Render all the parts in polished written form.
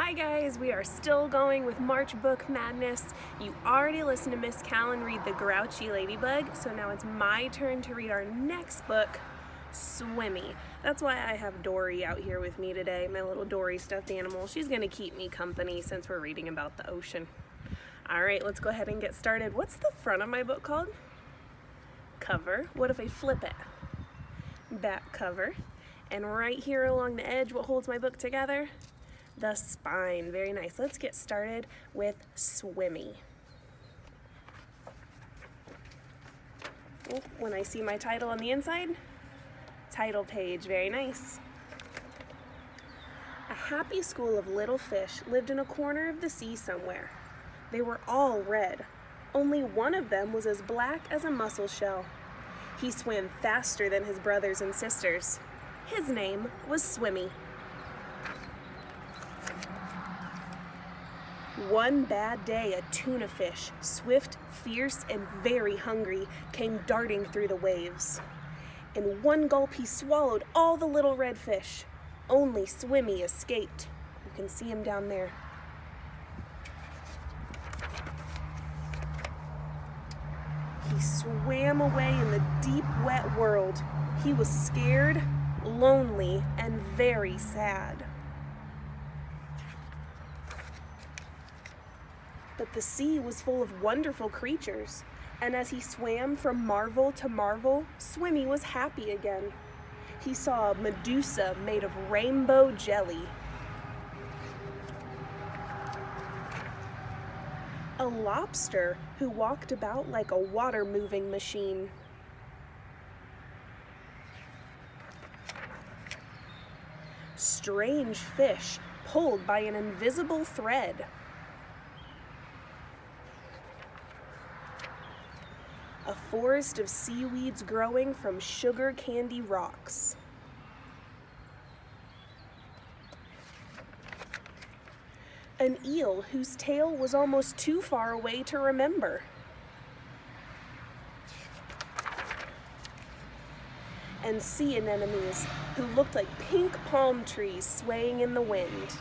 Hi guys, we are still going with March Book Madness. You already listened to Miss Callan read The Grouchy Ladybug, so now it's my turn to read our next book, Swimmy. That's why I have Dory out here with me today, my little Dory stuffed animal. She's gonna keep me company since we're reading about the ocean. All right, let's go ahead and get started. What's the front of my book called? Cover. What if I flip it? Back cover. And right here along the edge, what holds my book together? The spine. Very nice. Let's get started with Swimmy. Oh, when I see my title on the inside, title page. Very nice. A happy school of little fish lived in a corner of the sea somewhere. They were all red. Only one of them was as black as a mussel shell. He swam faster than his brothers and sisters. His name was Swimmy. One bad day, a tuna fish, swift, fierce, and very hungry, came darting through the waves. In one gulp, he swallowed all the little red fish. Only Swimmy escaped. You can see him down there. He swam away in the deep, wet world. He was scared, lonely, and very sad. But the sea was full of wonderful creatures, and as he swam from marvel to marvel, Swimmy was happy again. He saw a Medusa made of rainbow jelly, a lobster who walked about like a water-moving machine, strange fish pulled by an invisible thread, a forest of seaweeds growing from sugar candy rocks, an eel whose tail was almost too far away to remember, and sea anemones who looked like pink palm trees swaying in the wind.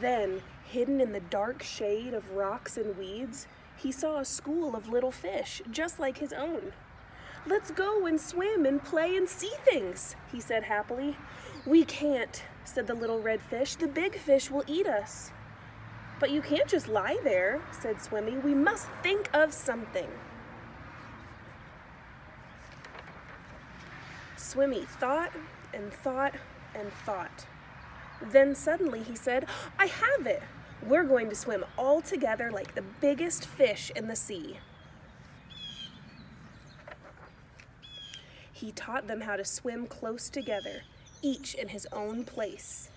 Then, hidden in the dark shade of rocks and weeds, he saw a school of little fish, just like his own. "Let's go and swim and play and see things," he said happily. "We can't," said the little red fish. "The big fish will eat us." "But you can't just lie there," said Swimmy. "We must think of something." Swimmy thought and thought and thought. Then suddenly he said, "I have it! We're going to swim all together like the biggest fish in the sea." He taught them how to swim close together, each in his own place.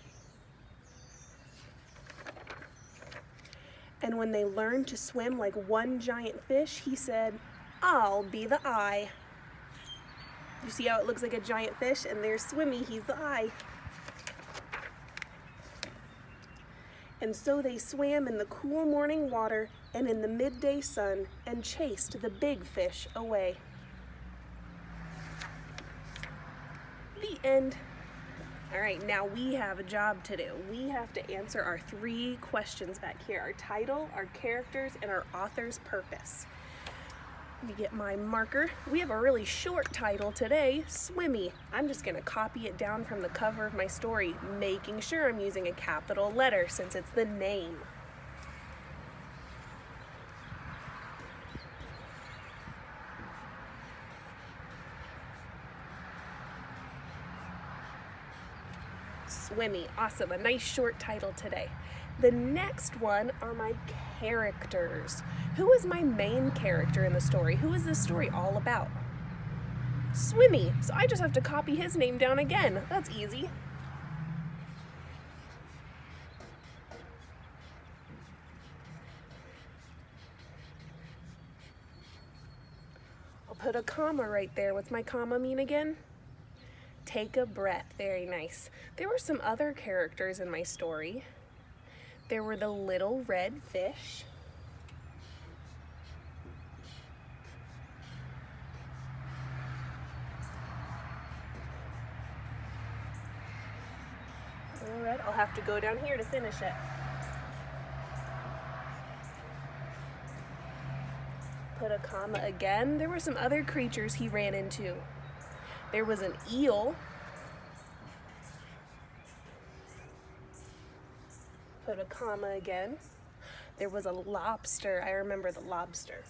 And when they learned to swim like one giant fish, he said, "I'll be the eye." You see how it looks like a giant fish? And there's Swimmy, he's the eye. And so they swam in the cool morning water and in the midday sun and chased the big fish away. The end. All right, now we have a job to do. We have to answer our 3 questions back here: our title, our characters, and our author's purpose. Let me get my marker. We have a really short title today, Swimmy. I'm just gonna copy it down from the cover of my story, making sure I'm using a capital letter since it's the name. Swimmy, awesome, a nice short title today. The next one are my characters. Who is my main character in the story? Who is this story all about? Swimmy, so I just have to copy his name down again. That's easy. I'll put a comma right there. What's my comma mean again? Take a breath. Very nice. There were some other characters in my story. There were the little red fish. All right, I'll have to go down here to finish it. Put a comma again. There were some other creatures he ran into. There was an eel. Put a comma again. There was a lobster. I remember the lobster.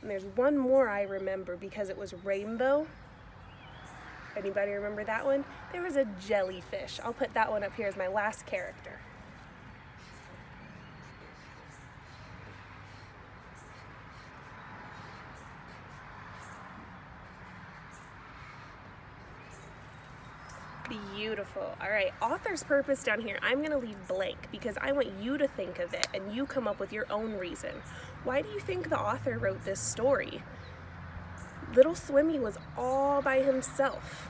And there's one more I remember because it was rainbow. Anybody remember that one? There was a jellyfish. I'll put that one up here as my last character. Beautiful. All right, author's purpose down here, I'm gonna leave blank because I want you to think of it and you come up with your own reason. Why do you think the author wrote this story? Little Swimmy was all by himself.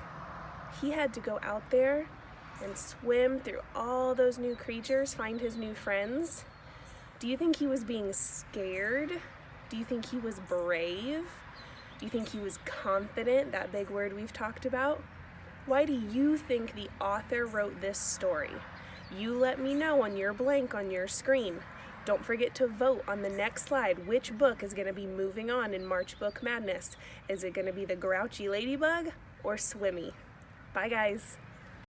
He had to go out there and swim through all those new creatures, find his new friends. Do you think he was being scared? Do you think he was brave? Do you think he was confident, that big word we've talked about? Why do you think the author wrote this story? You let me know on your blank on your screen. Don't forget to vote on the next slide. Which book is going to be moving on in March Book Madness? Is it going to be The Grouchy Ladybug or Swimmy? Bye, guys.